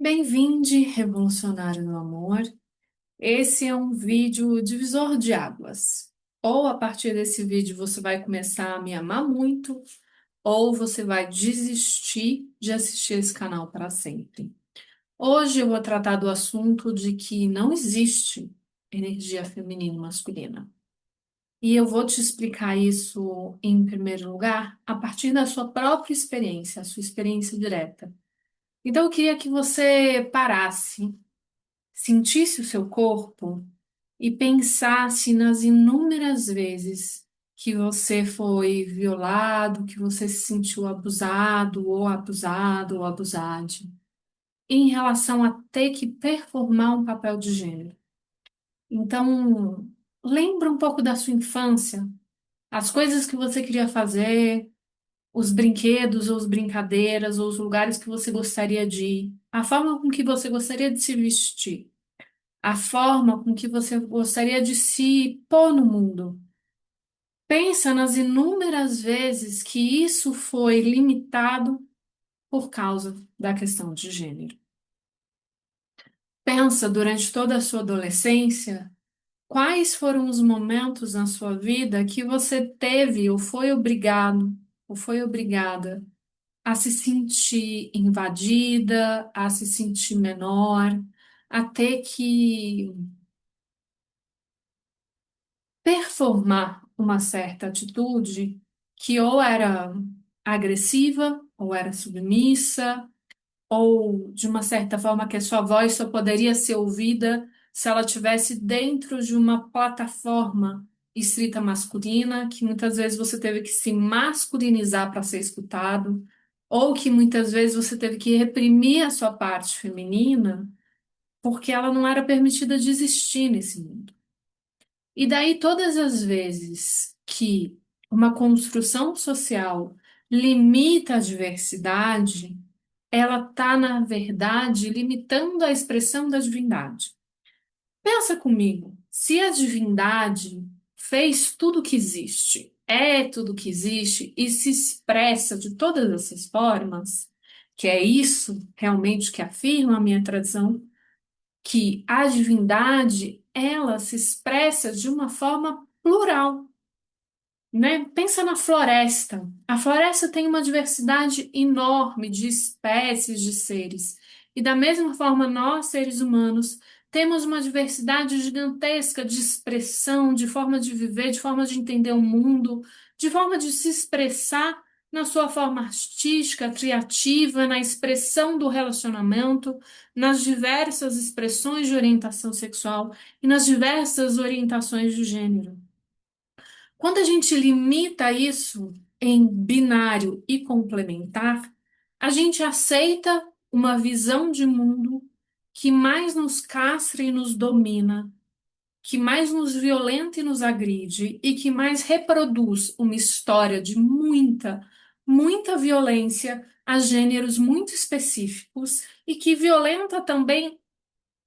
Bem-vinde, revolucionário do amor. Esse é um vídeo divisor de águas. Ou a partir desse vídeo você vai começar a me amar muito, ou você vai desistir de assistir esse canal para sempre. Hoje eu vou tratar do assunto de que não existe energia feminina e masculina. E eu vou te explicar isso, em primeiro lugar, a partir da sua própria experiência, a sua experiência direta. Então eu queria que você parasse, sentisse o seu corpo e pensasse nas inúmeras vezes que você foi violado, que você se sentiu abusado ou abusado ou abusade, em relação a ter que performar um papel de gênero. Então, lembra um pouco da sua infância, as coisas que você queria fazer, os brinquedos ou as brincadeiras ou os lugares que você gostaria de ir, a forma com que você gostaria de se vestir, a forma com que você gostaria de se pôr no mundo. Pensa nas inúmeras vezes que isso foi limitado por causa da questão de gênero. Pensa durante toda a sua adolescência, quais foram os momentos na sua vida que você teve ou foi obrigado ou foi obrigada a se sentir invadida, a se sentir menor, a ter que performar uma certa atitude que ou era agressiva, ou era submissa, ou de uma certa forma que a sua voz só poderia ser ouvida se ela estivesse dentro de uma plataforma estrita masculina, que muitas vezes você teve que se masculinizar para ser escutado, ou que muitas vezes você teve que reprimir a sua parte feminina, porque ela não era permitida de existir nesse mundo. E daí, todas as vezes que uma construção social limita a diversidade, ela está, na verdade, limitando a expressão da divindade. Pensa comigo, se a divindade fez tudo que existe, é tudo que existe e se expressa de todas essas formas, que é isso realmente que afirma a minha tradição, que a divindade, ela se expressa de uma forma plural, né? Pensa na floresta. A floresta tem uma diversidade enorme de espécies de seres. E da mesma forma, nós, seres humanos, temos uma diversidade gigantesca de expressão, de forma de viver, de forma de entender o mundo, de forma de se expressar na sua forma artística, criativa, na expressão do relacionamento, nas diversas expressões de orientação sexual e nas diversas orientações de gênero. Quando a gente limita isso em binário e complementar, a gente aceita uma visão de mundo que mais nos castra e nos domina, que mais nos violenta e nos agride e que mais reproduz uma história de muita violência a gêneros muito específicos e que violenta também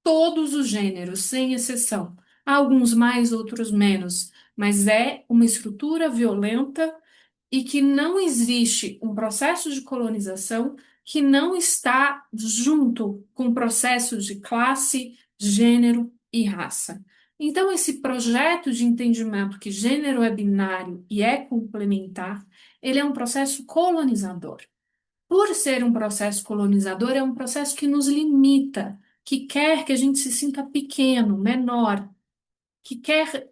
todos os gêneros, sem exceção. Alguns mais, outros menos, mas é uma estrutura violenta e que não existe um processo de colonização que não está junto com o processo de classe, gênero e raça. Então, esse projeto de entendimento que gênero é binário e é complementar, ele é um processo colonizador. Por ser um processo colonizador, é um processo que nos limita, que quer que a gente se sinta pequeno, menor, que quer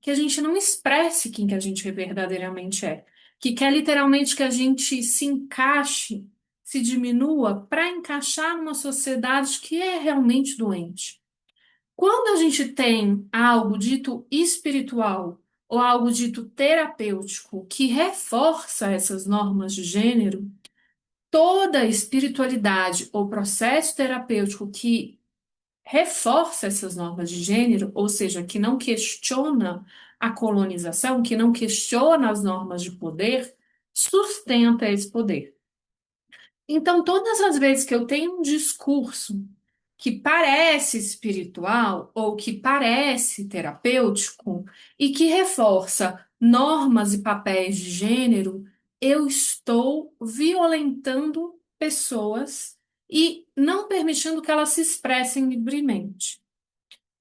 que a gente não expresse quem que a gente verdadeiramente é, que quer literalmente que a gente se encaixe, se diminua para encaixar numa sociedade que é realmente doente. Quando a gente tem algo dito espiritual ou algo dito terapêutico que reforça essas normas de gênero, toda espiritualidade ou processo terapêutico que reforça essas normas de gênero, ou seja, que não questiona a colonização, que não questiona as normas de poder, sustenta esse poder. Então, todas as vezes que eu tenho um discurso que parece espiritual ou que parece terapêutico e que reforça normas e papéis de gênero, eu estou violentando pessoas e não permitindo que elas se expressem livremente.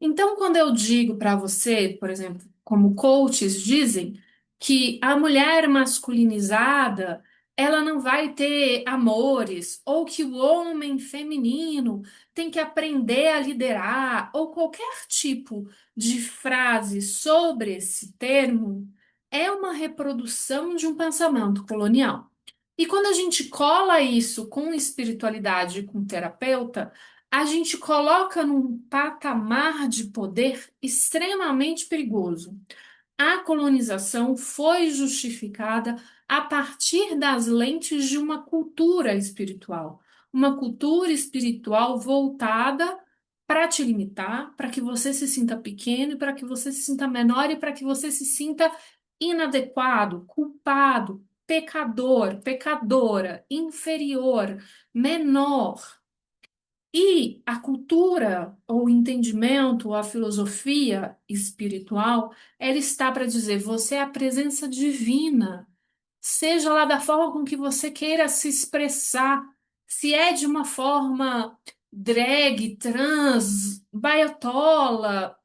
Então, quando eu digo para você, por exemplo, como coaches dizem, que a mulher masculinizada, ela não vai ter amores, ou que o homem feminino tem que aprender a liderar, ou qualquer tipo de frase sobre esse termo, é uma reprodução de um pensamento colonial. E quando a gente cola isso com espiritualidade, e com terapeuta, a gente coloca num patamar de poder extremamente perigoso. A colonização foi justificada a partir das lentes de uma cultura espiritual voltada para te limitar, para que você se sinta pequeno, e para que você se sinta menor e para que você se sinta inadequado, culpado, pecador, pecadora, inferior, menor. E a cultura, ou o entendimento, ou a filosofia espiritual, ela está para dizer: você é a presença divina, seja lá da forma com que você queira se expressar, se é de uma forma drag, trans, baiotola,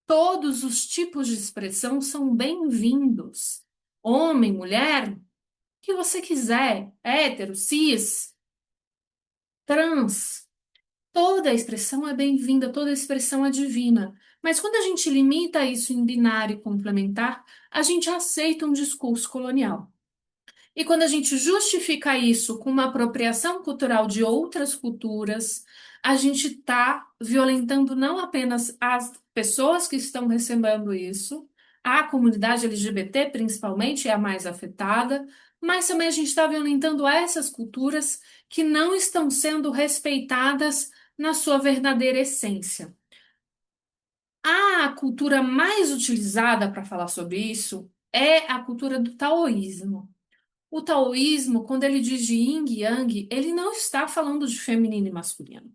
todos os tipos de expressão são bem-vindos. Homem, mulher, o que você quiser, hétero, cis, trans. Toda expressão é bem-vinda, toda expressão é divina. Mas quando a gente limita isso em binário e complementar, a gente aceita um discurso colonial. E quando a gente justifica isso com uma apropriação cultural de outras culturas, a gente está violentando não apenas as pessoas que estão recebendo isso, a comunidade LGBT principalmente é a mais afetada, mas também a gente está violentando essas culturas que não estão sendo respeitadas na sua verdadeira essência. A cultura mais utilizada para falar sobre isso é a cultura do taoísmo. O taoísmo, quando ele diz de yin e yang, ele não está falando de feminino e masculino.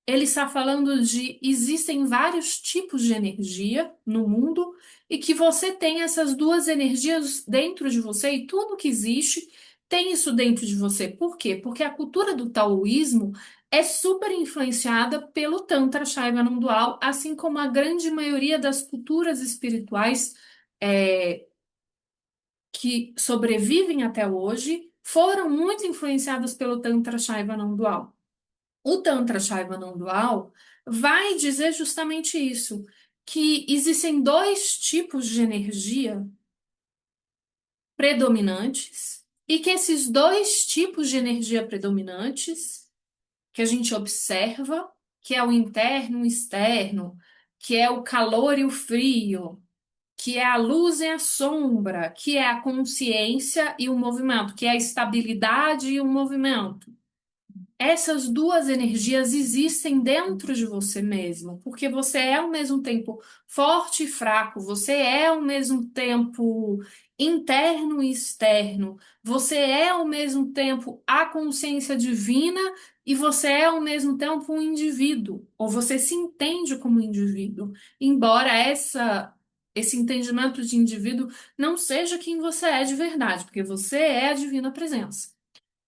Ele está falando de existem vários tipos de energia no mundo e que você tem essas duas energias dentro de você e tudo que existe tem isso dentro de você. Por quê? Porque a cultura do taoísmo é super influenciada pelo Tantra Shaiva não dual, assim como a grande maioria das culturas espirituais é, que sobrevivem até hoje foram muito influenciadas pelo Tantra Shaiva não dual. O Tantra Shaiva não dual vai dizer justamente isso, que existem dois tipos de energia predominantes e que esses dois tipos de energia predominantes que a gente observa, que é o interno e o externo, que é o calor e o frio, que é a luz e a sombra, que é a consciência e o movimento, que é a estabilidade e o movimento. Essas duas energias existem dentro de você mesmo, porque você é ao mesmo tempo forte e fraco, você é ao mesmo tempo interno e externo, você é ao mesmo tempo a consciência divina e você é ao mesmo tempo um indivíduo, ou você se entende como indivíduo, embora esse entendimento de indivíduo não seja quem você é de verdade, porque você é a divina presença.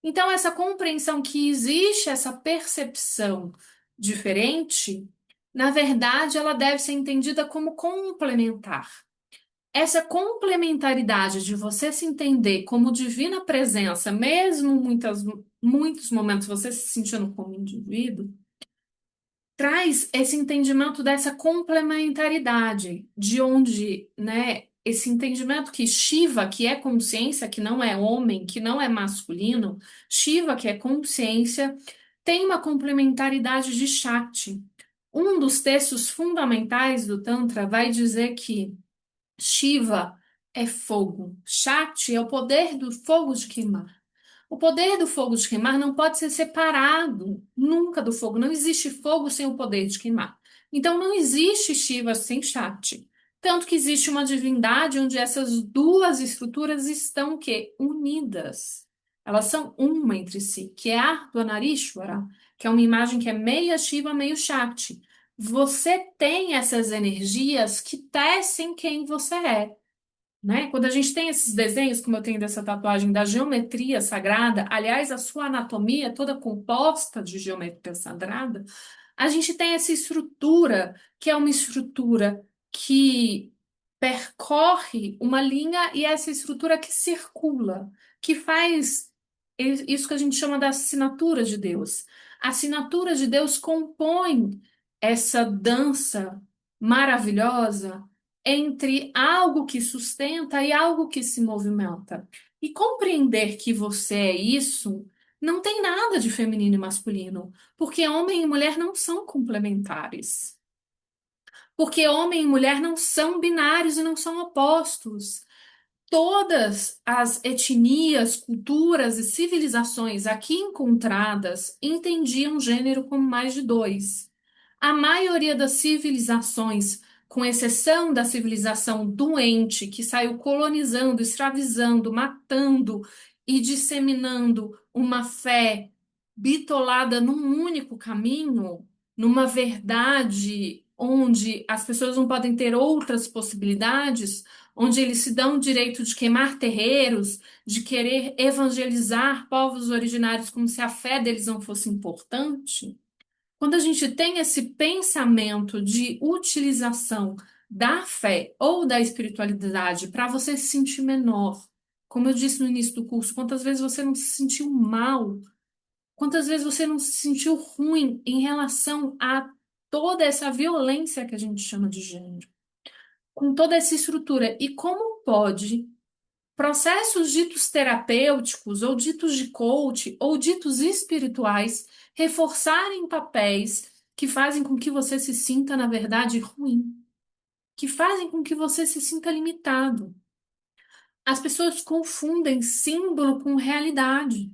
Então, essa compreensão que existe, essa percepção diferente, na verdade, ela deve ser entendida como complementar. Essa complementaridade de você se entender como divina presença, mesmo muitos momentos você se sentindo como indivíduo, traz esse entendimento dessa complementaridade, de onde, né, esse entendimento que Shiva, que é consciência, que não é homem, que não é masculino, Shiva, que é consciência, tem uma complementaridade de Shakti. Um dos textos fundamentais do Tantra vai dizer que Shiva é fogo, Shakti é o poder do fogo de queimar. O poder do fogo de queimar não pode ser separado nunca do fogo. Não existe fogo sem o poder de queimar. Então não existe Shiva sem Shakti. Tanto que existe uma divindade onde essas duas estruturas estão que unidas. Elas são uma entre si, que é Ardhanarishvara, que é uma imagem que é meia Shiva, meio Shakti. Você tem essas energias que tecem quem você é. né? Quando a gente tem esses desenhos, como eu tenho dessa tatuagem da geometria sagrada, aliás, a sua anatomia é toda composta de geometria sagrada, a gente tem essa estrutura, que é uma estrutura que percorre uma linha e essa estrutura que circula, que faz isso que a gente chama da assinatura de Deus. A assinatura de Deus compõe essa dança maravilhosa entre algo que sustenta e algo que se movimenta. E compreender que você é isso não tem nada de feminino e masculino, porque homem e mulher não são complementares. Porque homem e mulher não são binários e não são opostos. Todas as etnias, culturas e civilizações aqui encontradas entendiam gênero como mais de dois. A maioria das civilizações, com exceção da civilização doente, que saiu colonizando, escravizando, matando e disseminando uma fé bitolada num único caminho, numa verdade onde as pessoas não podem ter outras possibilidades, onde eles se dão o direito de queimar terreiros, de querer evangelizar povos originários como se a fé deles não fosse importante. Quando a gente tem esse pensamento de utilização da fé ou da espiritualidade para você se sentir menor, como eu disse no início do curso, quantas vezes você não se sentiu mal, quantas vezes você não se sentiu ruim em relação a toda essa violência que a gente chama de gênero, com toda essa estrutura, e como pode processos ditos terapêuticos, ou ditos de coach, ou ditos espirituais, reforçarem papéis que fazem com que você se sinta, na verdade, ruim, que fazem com que você se sinta limitado. As pessoas confundem símbolo com realidade.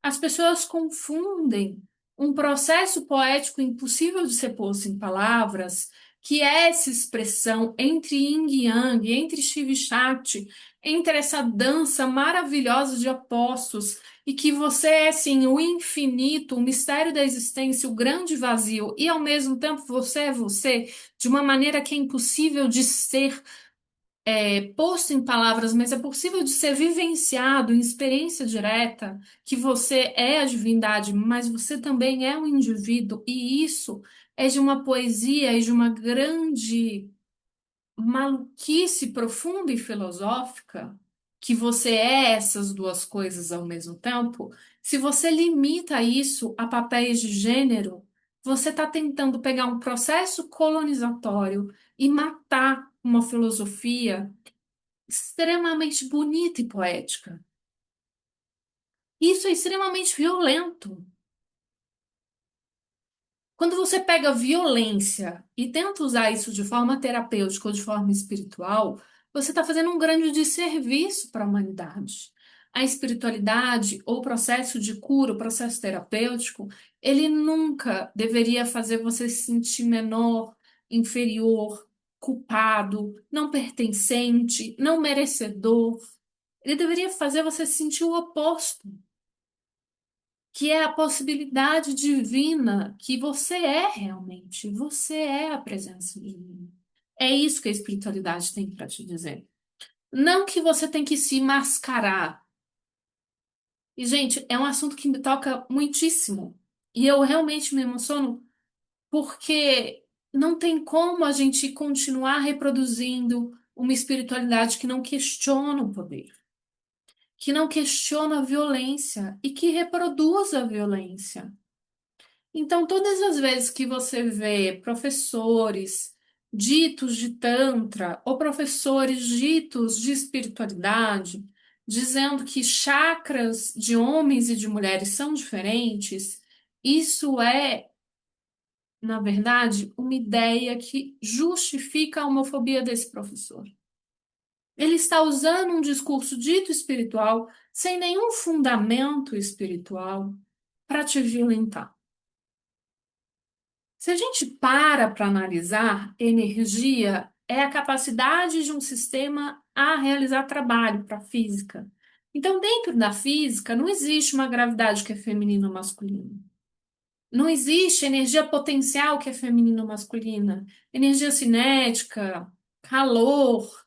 As pessoas confundem um processo poético impossível de ser posto em palavras, que é essa expressão entre yin e yang, entre Shiva e Shakti, entre essa dança maravilhosa de opostos, e que você é, assim, o infinito, o mistério da existência, o grande vazio, e ao mesmo tempo você é você, de uma maneira que é impossível de ser posto em palavras, mas é possível de ser vivenciado em experiência direta, que você é a divindade, mas você também é um indivíduo, e isso é de uma poesia e de uma grande maluquice profunda e filosófica, que você é essas duas coisas ao mesmo tempo. Se você limita isso a papéis de gênero, você está tentando pegar um processo colonizatório e matar uma filosofia extremamente bonita e poética. Isso é extremamente violento. Quando você pega violência e tenta usar isso de forma terapêutica ou de forma espiritual, você está fazendo um grande desserviço para a humanidade. A espiritualidade ou o processo de cura, o processo terapêutico, ele nunca deveria fazer você se sentir menor, inferior, culpado, não pertencente, não merecedor. Ele deveria fazer você sentir o oposto, que é a possibilidade divina que você é realmente. Você é a presença divina. É isso que a espiritualidade tem para te dizer. Não que você tem que se mascarar. E, gente, é um assunto que me toca muitíssimo. E eu realmente me emociono porque não tem como a gente continuar reproduzindo uma espiritualidade que não questiona o poder, que não questiona a violência e que reproduz a violência. Então, todas as vezes que você vê professores ditos de Tantra ou professores ditos de espiritualidade dizendo que chakras de homens e de mulheres são diferentes, isso é, na verdade, uma ideia que justifica a homofobia desse professor. Ele está usando um discurso dito espiritual, sem nenhum fundamento espiritual, para te violentar. Se a gente para analisar, energia é a capacidade de um sistema a realizar trabalho para a física. Então, dentro da física, não existe uma gravidade que é feminina ou masculina. Não existe energia potencial que é feminina ou masculina. Energia cinética, calor.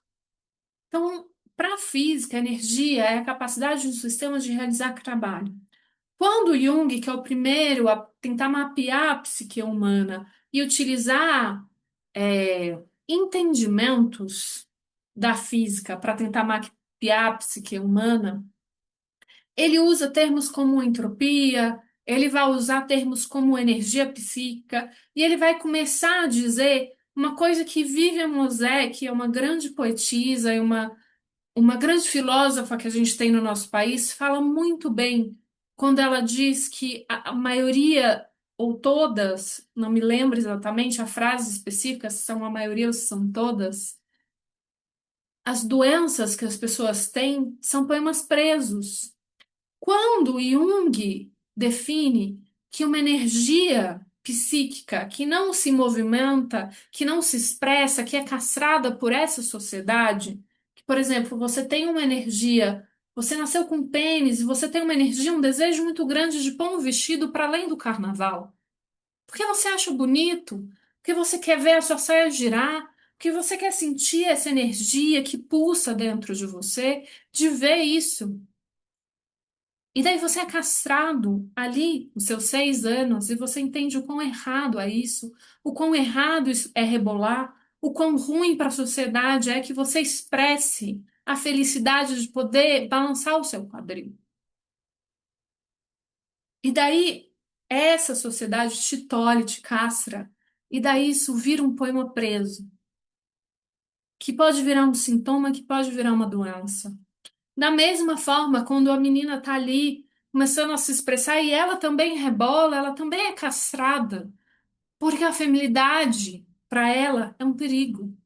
Então, para a física, a energia é a capacidade do sistema de realizar trabalho. Quando Jung, que é o primeiro a tentar mapear a psique humana e utilizar entendimentos da física para tentar mapear a psique humana, ele usa termos como entropia, ele vai usar termos como energia psíquica, e ele vai começar a dizer uma coisa que Vivian Mosé, que é uma grande poetisa e uma grande filósofa que a gente tem no nosso país, fala muito bem quando ela diz que a maioria, ou todas, não me lembro exatamente a frase específica, se são a maioria ou se são todas, as doenças que as pessoas têm são poemas presos. Quando Jung define que uma energia psíquica que não se movimenta, que não se expressa, que é castrada por essa sociedade, que, por exemplo, você tem uma energia, você nasceu com pênis e você tem uma energia, um desejo muito grande de pôr um vestido para além do carnaval. Porque você acha bonito, porque você quer ver a sua saia girar, porque você quer sentir essa energia que pulsa dentro de você, de ver isso. E daí você é castrado ali, os seus 6 anos, e você entende o quão errado é isso, o quão errado isso é rebolar, o quão ruim para a sociedade é que você expresse a felicidade de poder balançar o seu quadril. E daí essa sociedade te tolhe, te castra, e daí isso vira um poema preso, que pode virar um sintoma, que pode virar uma doença. Da mesma forma, quando a menina está ali começando a se expressar e ela também rebola, ela também é castrada, porque a feminilidade para ela é um perigo.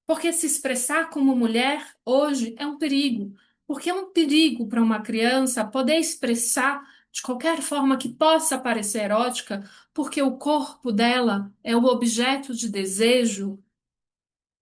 Porque se expressar como mulher hoje é um perigo. Porque é um perigo para uma criança poder expressar de qualquer forma que possa parecer erótica, porque o corpo dela é o objeto de desejo,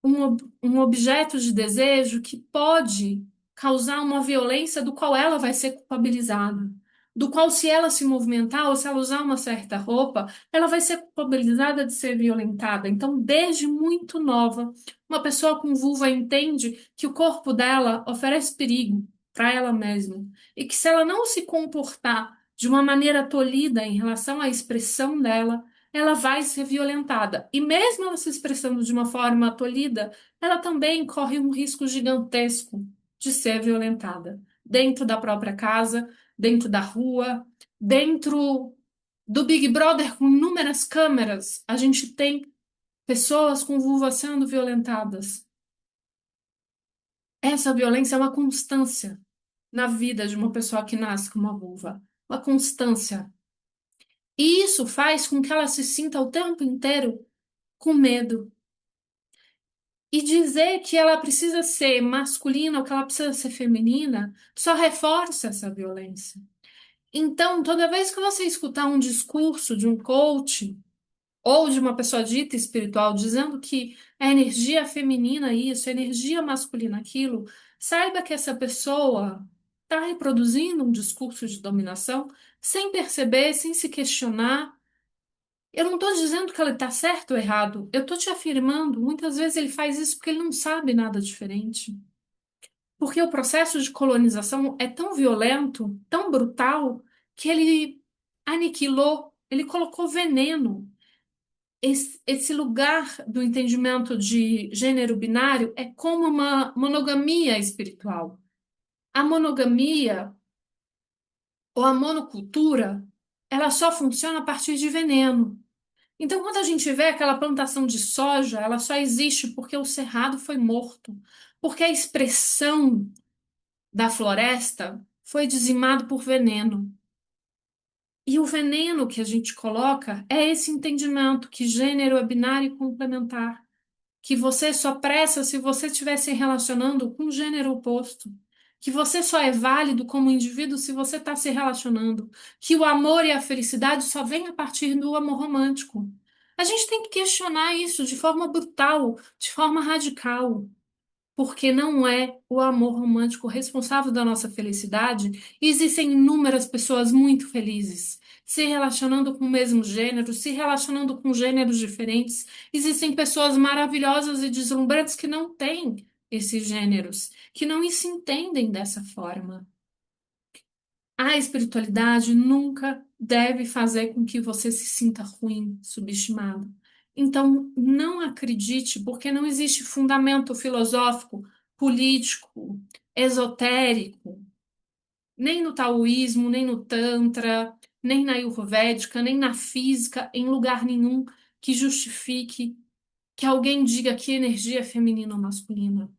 um objeto de desejo que pode causar uma violência do qual ela vai ser culpabilizada. Do qual, se ela se movimentar ou se ela usar uma certa roupa, ela vai ser culpabilizada de ser violentada. Então, desde muito nova, uma pessoa com vulva entende que o corpo dela oferece perigo para ela mesma. E que se ela não se comportar de uma maneira tolhida em relação à expressão dela, ela vai ser violentada. E mesmo ela se expressando de uma forma tolhida, ela também corre um risco gigantesco de ser violentada. Dentro da própria casa, dentro da rua, dentro do Big Brother com inúmeras câmeras, a gente tem pessoas com vulva sendo violentadas. Essa violência é uma constância na vida de uma pessoa que nasce com uma vulva. Uma constância. E isso faz com que ela se sinta o tempo inteiro com medo. E dizer que ela precisa ser masculina ou que ela precisa ser feminina só reforça essa violência. Então, toda vez que você escutar um discurso de um coach ou de uma pessoa dita espiritual dizendo que a energia feminina é isso, a energia masculina é aquilo, saiba que essa pessoa está reproduzindo um discurso de dominação sem perceber, sem se questionar. Eu não estou dizendo que ele está certo ou errado. Eu estou te afirmando, muitas vezes ele faz isso porque ele não sabe nada diferente. Porque o processo de colonização é tão violento, tão brutal, que ele aniquilou, ele colocou veneno. Esse lugar do entendimento de gênero binário é como uma monogamia espiritual. A monogamia ou a monocultura, ela só funciona a partir de veneno. Então, quando a gente vê aquela plantação de soja, ela só existe porque o cerrado foi morto, porque a expressão da floresta foi dizimado por veneno. E o veneno que a gente coloca é esse entendimento que gênero é binário e complementar, que você só presta se você estiver se relacionando com o gênero oposto, que você só é válido como indivíduo se você está se relacionando, que o amor e a felicidade só vêm a partir do amor romântico. A gente tem que questionar isso de forma brutal, de forma radical, porque não é o amor romântico responsável da nossa felicidade. E existem inúmeras pessoas muito felizes, se relacionando com o mesmo gênero, se relacionando com gêneros diferentes. Existem pessoas maravilhosas e deslumbrantes que não têm. esses gêneros que não se entendem dessa forma. A espiritualidade nunca deve fazer com que você se sinta ruim, subestimado. Então, não acredite, porque não existe fundamento filosófico, político, esotérico, nem no taoísmo, nem no tantra, nem na ayurvédica, nem na física, em lugar nenhum que justifique que alguém diga que energia é feminina ou masculina,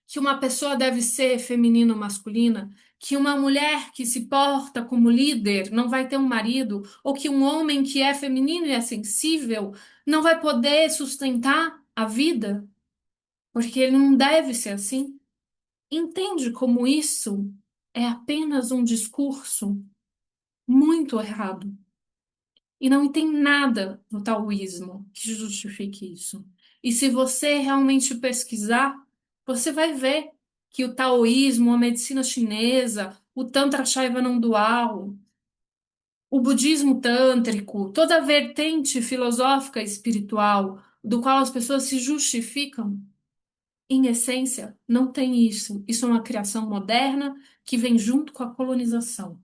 que uma pessoa deve ser feminina ou masculina, que uma mulher que se porta como líder não vai ter um marido, ou que um homem que é feminino e é sensível não vai poder sustentar a vida, porque ele não deve ser assim. Entende como isso é apenas um discurso muito errado? E não tem nada no taoísmo que justifique isso. E se você realmente pesquisar, você vai ver que o taoísmo, a medicina chinesa, o Tantra Shaiva não dual, o budismo tântrico, toda a vertente filosófica e espiritual do qual as pessoas se justificam, em essência, não tem isso. Isso é uma criação moderna que vem junto com a colonização.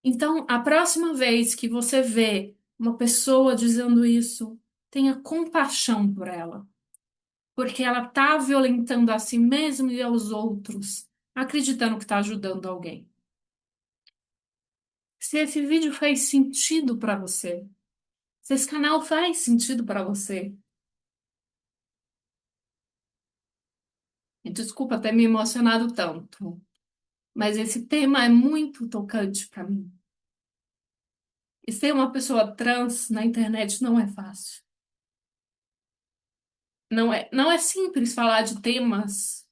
Então, a próxima vez que você vê uma pessoa dizendo isso, tenha compaixão por ela, porque ela está violentando a si mesma e aos outros, acreditando que está ajudando alguém. Se esse vídeo faz sentido para você, se esse canal faz sentido para você, e desculpa ter me emocionado tanto, mas esse tema é muito tocante para mim. E ser uma pessoa trans na internet não é fácil. Não é simples falar de temas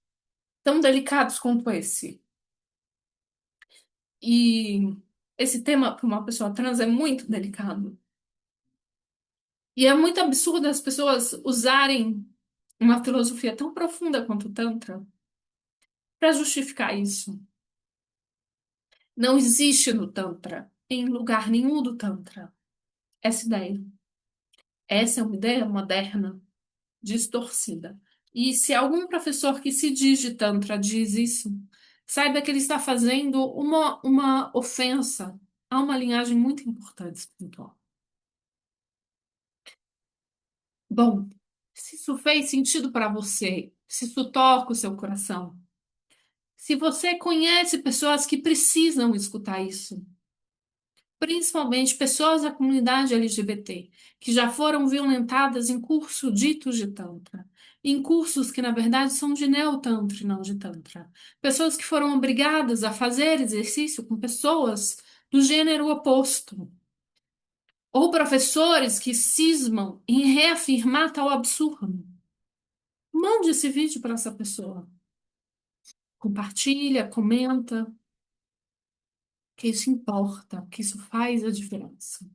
tão delicados quanto esse. E esse tema para uma pessoa trans é muito delicado. E é muito absurdo as pessoas usarem uma filosofia tão profunda quanto o Tantra para justificar isso. Não existe no Tantra, em lugar nenhum do Tantra, essa ideia. Essa é uma ideia moderna, distorcida. E se algum professor que se diz de Tantra diz isso, saiba que ele está fazendo uma ofensa a uma linhagem muito importante espiritual. Bom, se isso fez sentido para você, se isso toca o seu coração, se você conhece pessoas que precisam escutar isso, principalmente pessoas da comunidade LGBT, que já foram violentadas em curso ditos de Tantra, em cursos que, na verdade, são de Neotantra e não de Tantra. Pessoas que foram obrigadas a fazer exercício com pessoas do gênero oposto. Ou professores que cismam em reafirmar tal absurdo. Mande esse vídeo para essa pessoa. Compartilha, comenta, que isso importa, que isso faz a diferença.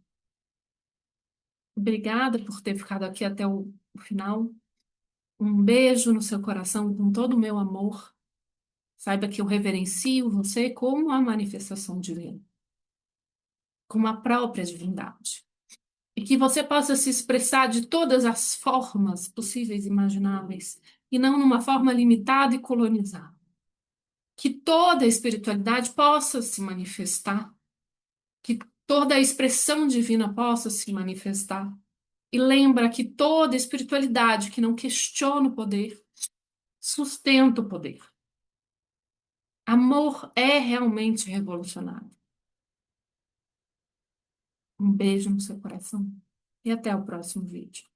Obrigada por ter ficado aqui até o final. Um beijo no seu coração com todo o meu amor. Saiba que eu reverencio você como a manifestação divina, como a própria divindade. E que você possa se expressar de todas as formas possíveis e imagináveis, e não numa forma limitada e colonizada. Que toda a espiritualidade possa se manifestar, que toda a expressão divina possa se manifestar. E lembra que toda espiritualidade que não questiona o poder, sustenta o poder. Amor é realmente revolucionário. Um beijo no seu coração e até o próximo vídeo.